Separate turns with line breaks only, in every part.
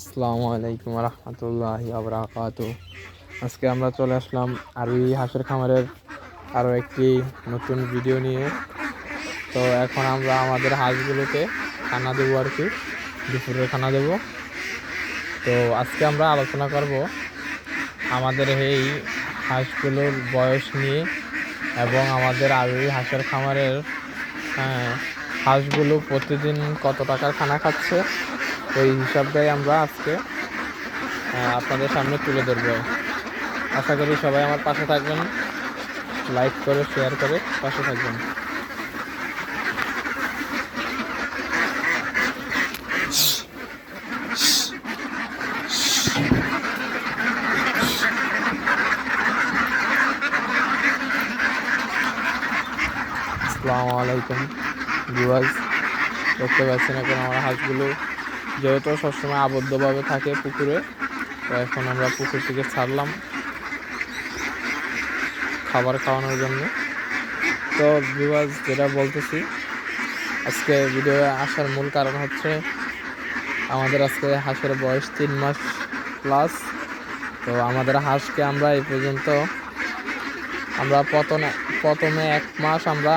আসসালামু আলাইকুম রহমতুল্লাহি আবরাকাতু। আজকে আমরা চলে আসলাম আরবি হাঁসের খামারের আরও একটি নতুন ভিডিও নিয়ে। তো এখন আমরা আমাদের হাঁসগুলোকে খানা দেবো আর কি, দুপুরের খানা দেব। তো আজকে আমরা আলোচনা করব আমাদের এই হাঁসগুলোর বয়স নিয়ে এবং আমাদের আরবি হাঁসের খামারের হাঁসগুলো প্রতিদিন কত টাকার খানা খাচ্ছে ওই হিসাবটাই আমরা আজকে আপনাদের সামনে তুলে ধরবো। আশা করি সবাই আমার পাশে থাকবেন, লাইক করে শেয়ার করে পাশে থাকবেন। আসসালামু আলাইকুম ভিউয়ার্স, দেখতে পাচ্ছেন এখন আমার হাঁসগুলো যেহেতু সবসময় আবদ্ধভাবে থাকে পুকুরে, তো এখন আমরা পুকুর থেকে ছাড়লাম খাবার খাওয়ানোর জন্য। তো ভিউয়ার্স, যেটা বলতেছি, আজকে ভিডিও আসার মূল কারণ হচ্ছে আমাদের আজকে হাঁসের বয়স 3 মাস প্লাস। তো আমাদের হাঁসকে আমরা এই পর্যন্ত প্রথমে 1 মাস আমরা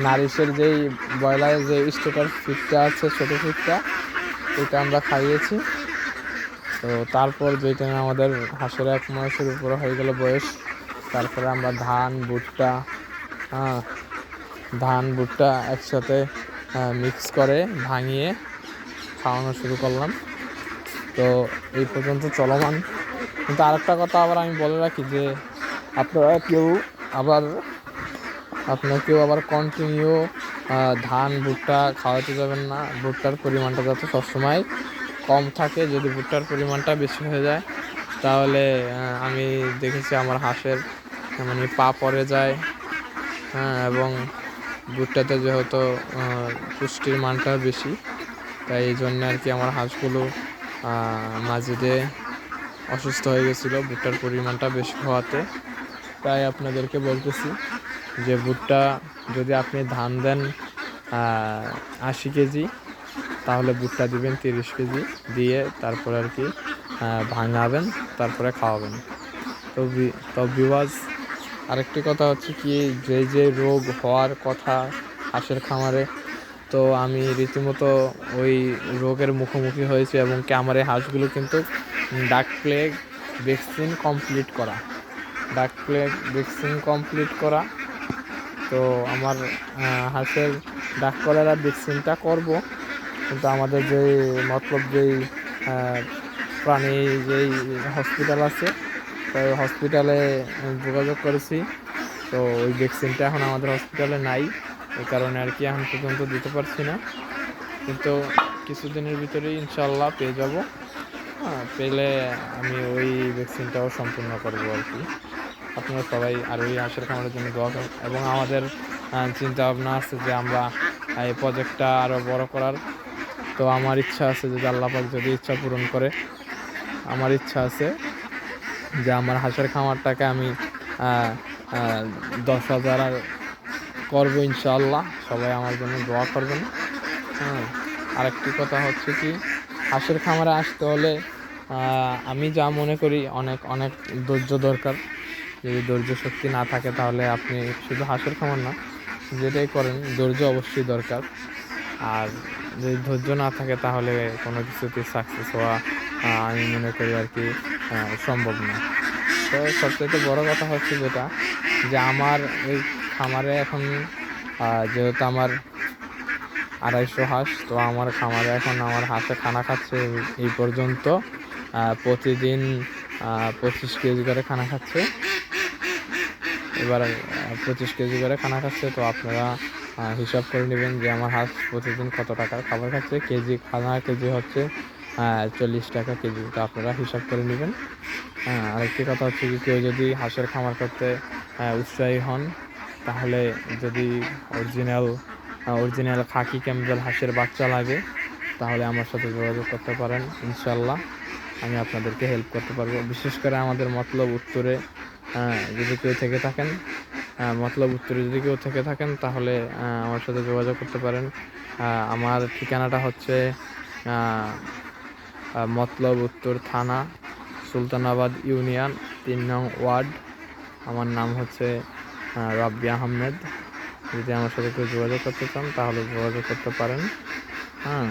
নারিশের যেই ব্রয়লারের যে স্টেটার ফিডটা আছে, ছোটো ফিডটা, এটা আমরা খাইয়েছি। তো তারপর যেটা আমাদের হাঁসের 1 মাসের উপরে হয়ে গেল বয়স, তারপরে আমরা ধান ভুট্টা একসাথে মিক্স করে ভাঙিয়ে খাওয়ানো শুরু করলাম। তো এই পর্যন্ত চলমান। কিন্তু আরেকটা কথা আবার আমি বলে রাখি যে আপনারা কেউ আবার কন্টিনিউ ধান ভুট্টা খাওয়াতে যাবেন না। ভুট্টার পরিমাণটা যাতে সবসময় কম থাকে। যদি ভুট্টার পরিমাণটা বেশি হয়ে যায় তাহলে আমি দেখেছি আমার হাঁসের পা পড়ে যায়। এবং ভুট্টাতে যেহেতু পুষ্টির মানটা বেশি, তাই এই জন্য আর কি আমার হাঁসগুলো মাঝে অসুস্থ হয়ে গেছিলো ভুট্টার পরিমাণটা বেশি হওয়াতে। তাই আপনাদেরকে বলতেছি যে ভুট্টা যদি আপনি ধান দেন 80 কেজি, তাহলে ভুট্টা দিবেন 30 কেজি দিয়ে, তারপরে আর কি ভাঙাবেন, তারপরে খাওয়াবেন। তো ভিউয়ার্স, আরেকটি কথা হচ্ছে কি, যে রোগ হওয়ার কথা হাঁসের খামারে, তো আমি রীতিমতো ওই রোগের মুখোমুখি হয়েছি এবং কি আমার এই হাঁসগুলো কিন্তু ডাক প্লেগ ভ্যাকসিন কমপ্লিট করা। তো আমার হাঁসের ডাক কলেরা ভ্যাকসিনটা করব, কিন্তু আমাদের যেই প্রাণী যেই হসপিটাল আছে, তো ওই হসপিটালে যোগাযোগ করেছি। তো ওই ভ্যাকসিনটা এখন আমাদের হসপিটালে নাই, এই কারণে আর কি এখন পর্যন্ত দিতে পারছি না। কিন্তু কিছুদিনের ভিতরেই ইনশাল্লাহ পেয়ে যাব। পেলে আমি ওই ভ্যাকসিনটাও সম্পূর্ণ করবো আর কি। আপনারা সবাই আর ওই হাঁসের খামারের জন্য দোয়া করেন। এবং আমাদের চিন্তা ভাবনা আছে যে আমরা এই প্রজেক্টটা আরও বড় করার। তো আমার ইচ্ছা আছে যে আল্লাহ পাক যদি ইচ্ছা পূরণ করে, আমার ইচ্ছা আছে যে আমার হাঁসের খামারটাকে আমি 10,000 করবো ইনশাআল্লাহ। সবাই আমার জন্য দোয়া করবেন। আরেকটি কথা হচ্ছে কি, হাঁসের খামারে আসতে হলে আমি যা মনে করি অনেক ধৈর্য দরকার। যদি ধৈর্য শক্তি না থাকে তাহলে আপনি শুধু হাঁসের খামার না, যেটাই করেন ধৈর্য অবশ্যই দরকার। আর যদি ধৈর্য না থাকে তাহলে কোনো কিছুতে সাকসেস হওয়া আমি মনে করি আর কি সম্ভব না। তো সবচেয়ে বড় কথা হচ্ছে যেটা, যে আমার এই খামারে এখন যেহেতু আমার 250 হাঁস, তো আমার খামারে এখন আমার হাঁসে খানা খাচ্ছে এই পর্যন্ত প্রতিদিন 25 কেজি করে খানা খাচ্ছে। এবার 25 কেজি করে খানা খাচ্ছে। তো আপনারা হিসাব করে নেবেন যে আমার হাঁস প্রতিদিন কত টাকার খাবার খাচ্ছে। কেজি হচ্ছে 40 টাকা কেজি। তো আপনারা হিসাব করে নেবেন। আরেকটি কথা হচ্ছে কি, কেউ যদি হাঁসের খামার করতে উৎসাহী হন, তাহলে যদি অরিজিনাল খাকি ক্যাম্বেল হাঁসের বাচ্চা লাগে, তাহলে আমার সাথে যোগাযোগ করতে পারেন। ইনশাল্লাহ আমি আপনাদেরকে হেল্প করতে পারবো। বিশেষ করে আমাদের মতলব উত্তরে যদি কেউ থেকে থাকেন তাহলে আমার সাথে যোগাযোগ করতে পারেন। আমার ঠিকানাটা হচ্ছে মতলব উত্তর থানা, সুলতানাবাদ ইউনিয়ন, 3 নং ওয়ার্ড। আমার নাম হচ্ছে রাব্বি আহমেদ। যদি আমার সাথে কেউ যোগাযোগ করতে চান তাহলে যোগাযোগ করতে পারেন। হ্যাঁ,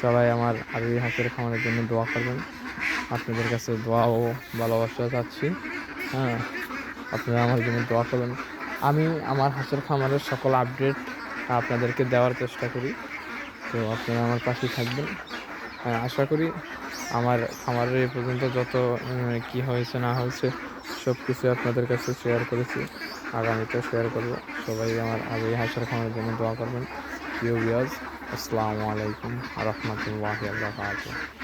সবাই আমার আরবি হাঁসের খামারের জন্য দোয়া করবেন। আপনাদের কাছে দোয়া ও ভালোবাসা চাচ্ছি। হ্যাঁ, আপনারা আমার জন্য দোয়া করবেন। আমি আমার হাঁসের খামারের সকল আপডেট আপনাদেরকে দেওয়ার চেষ্টা করি, তো আপনারা আমার পাশেই থাকবেন। আশা করি আমার খামারের এ পর্যন্ত যত কি হয়েছে না হয়েছে সব কিছু আপনাদের কাছে শেয়ার করেছি, আগামীতেও শেয়ার করব। সবাই আমার আগে হাঁসের খামারের জন্য দোয়া করবেন। প্রিয় ভিউয়ার্স, আসসালামু আলাইকুম ওয়া রাহমাতুল্লাহি ওয়া বারাকাতুহু।